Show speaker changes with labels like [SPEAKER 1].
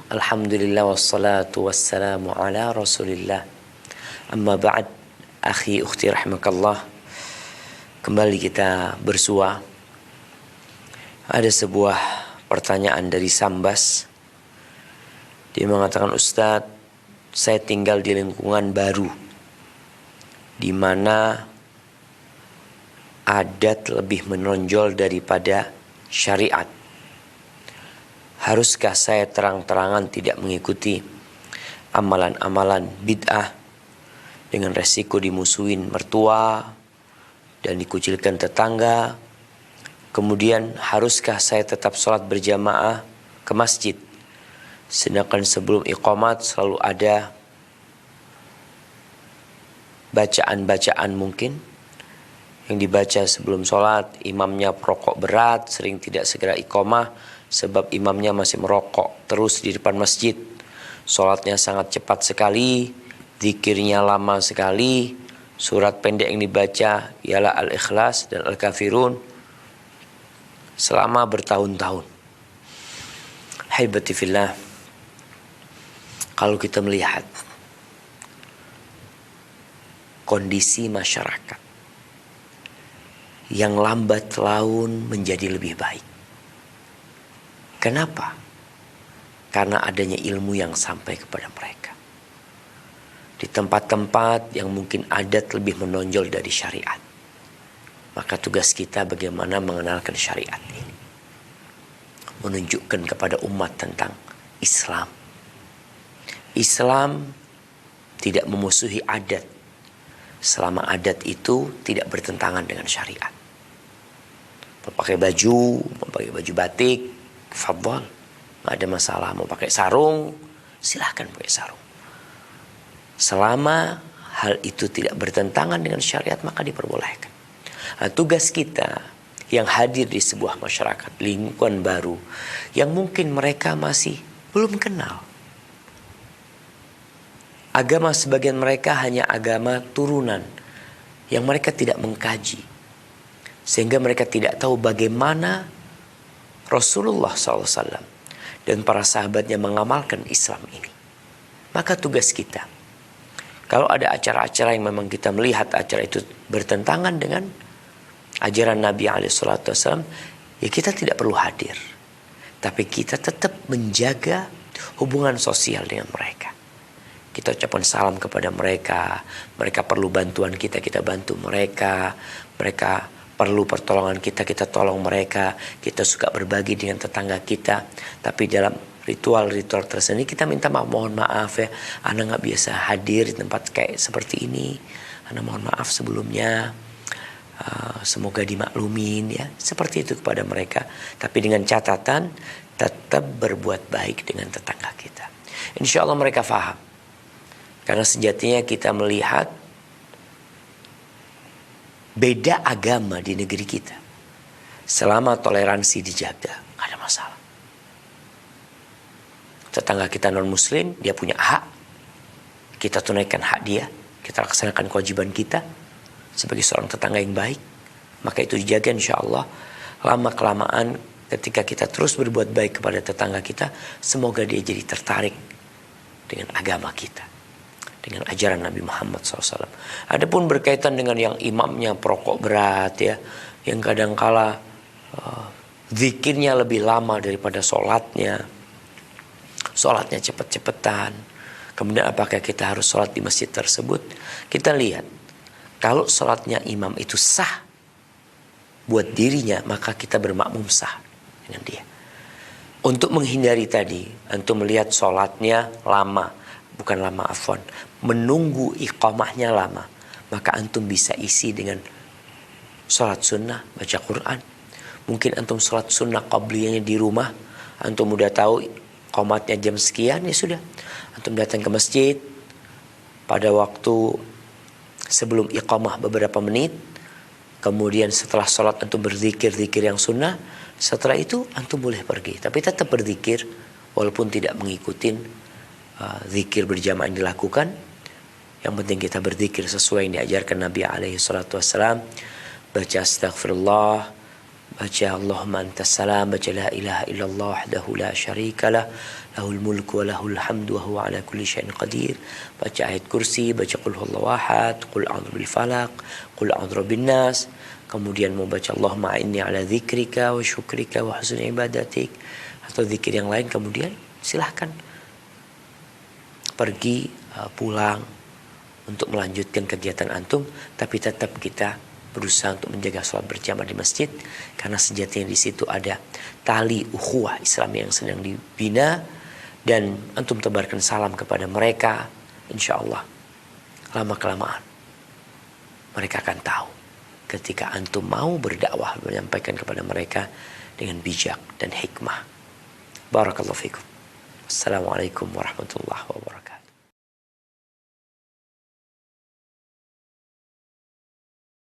[SPEAKER 1] Alhamdulillah wassalatu wassalamu ala rasulillah. Amma ba'd, akhi ukhti rahimakallah. Kembali kita bersua. Ada sebuah pertanyaan dari Sambas. Dia mengatakan, Ustadz, saya tinggal di lingkungan baru di mana adat lebih menonjol daripada syariat. Haruskah saya terang-terangan tidak mengikuti amalan-amalan bid'ah dengan resiko dimusuhin mertua dan dikucilkan tetangga? Kemudian haruskah saya tetap sholat berjamaah ke masjid, sedangkan sebelum iqamat selalu ada bacaan-bacaan mungkin yang dibaca sebelum sholat? Imamnya perokok berat, sering tidak segera iqamah sebab imamnya masih merokok terus di depan masjid. Sholatnya sangat cepat sekali, zikirnya lama sekali, surat pendek yang dibaca ialah Al-Ikhlas dan Al-Kafirun selama bertahun-tahun. Haibati fillah, kalau kita melihat kondisi masyarakat yang lambat laun menjadi lebih baik. Kenapa? Karena adanya ilmu yang sampai kepada mereka. Di tempat-tempat yang mungkin adat lebih menonjol dari syariat. Maka tugas kita bagaimana mengenalkan syariat ini. Menunjukkan kepada umat tentang Islam. Islam tidak memusuhi adat selama adat itu tidak bertentangan dengan syariat. Memakai baju batik, fadhal, nggak ada masalah. Mau pakai sarung, silahkan pakai sarung. Selama hal itu tidak bertentangan dengan syariat, maka diperbolehkan. Nah, tugas kita yang hadir di sebuah masyarakat, lingkungan baru, yang mungkin mereka masih belum kenal. Agama sebagian mereka hanya agama turunan, yang mereka tidak mengkaji. Sehingga mereka tidak tahu bagaimana Rasulullah SAW dan para sahabatnya mengamalkan Islam ini. Maka tugas kita, kalau ada acara-acara yang memang kita melihat acara itu bertentangan dengan ajaran Nabi SAW, ya kita tidak perlu hadir. Tapi kita tetap menjaga hubungan sosial dengan mereka. Kita ucapkan salam kepada mereka. Mereka perlu bantuan kita, kita bantu mereka. Mereka perlu pertolongan kita, kita tolong mereka. Kita suka berbagi dengan tetangga kita. Tapi dalam ritual-ritual tersendiri kita minta maaf, mohon maaf ya, Ana gak biasa hadir di tempat kayak seperti ini. Ana mohon maaf sebelumnya. Semoga dimaklumin ya. Seperti itu kepada mereka. Tapi dengan catatan tetap berbuat baik dengan tetangga kita. Insya Allah mereka faham. Karena sejatinya kita melihat beda agama di negeri kita. Selama toleransi dijaga, gak ada masalah. Tetangga kita non-muslim, dia punya hak. Kita tunaikan hak dia. Kita laksanakan kewajiban kita sebagai seorang tetangga yang baik. Maka itu dijaga insya Allah. Lama-kelamaan ketika kita terus berbuat baik kepada tetangga kita, semoga dia jadi tertarik dengan agama kita, dengan ajaran Nabi Muhammad SAW. Adapun berkaitan dengan yang imamnya perokok berat ya, yang kadangkala zikirnya lebih lama daripada sholatnya cepet-cepetan. Kemudian apakah kita harus sholat di masjid tersebut? Kita lihat, kalau sholatnya imam itu sah buat dirinya, maka kita bermakmum sah dengan dia. Untuk menghindari tadi, antum melihat sholatnya lama, bukan lama afwan, menunggu iqamahnya lama, maka antum bisa isi dengan sholat sunnah, baca Quran. Mungkin antum sholat sunnah qabliyahnya di rumah, antum udah tahu iqamatnya jam sekian, ya sudah, antum datang ke masjid pada waktu sebelum iqamah beberapa menit, kemudian setelah sholat antum berzikir yang sunnah. Setelah itu antum boleh pergi, tapi tetap berzikir walaupun tidak mengikuti zikir berjamaah yang dilakukan. Yang penting kita berzikir sesuai yang diajarkan Nabi alaihi salatu wassalam. Baca astaghfirullah, baca Allahumma antas salam, baca la ilaha illallah wahdahu la syarikalah, lahul mulku wa lahul hamdu wa huwa ala kulli syai'in qadir, baca ayat kursi, baca qul huwallahu ahad, qul a'udzu bil falaq, qul a'udzu bin nas. Kemudian mau baca Allahumma inni ala dzikrika wa syukrika wa husni ibadatik, atau zikir yang lain. Kemudian silahkan pergi pulang untuk melanjutkan kegiatan antum, tapi tetap kita berusaha untuk menjaga sholat berjamaah di masjid, karena sejatinya di situ ada tali ukhuwah Islam yang sedang dibina, dan antum tebarkan salam kepada mereka, insya Allah lama kelamaan mereka akan tahu ketika antum mau berdakwah, menyampaikan kepada mereka dengan bijak dan hikmah. Barakallahu fikum. Assalamualaikum warahmatullahi wabarakatuh.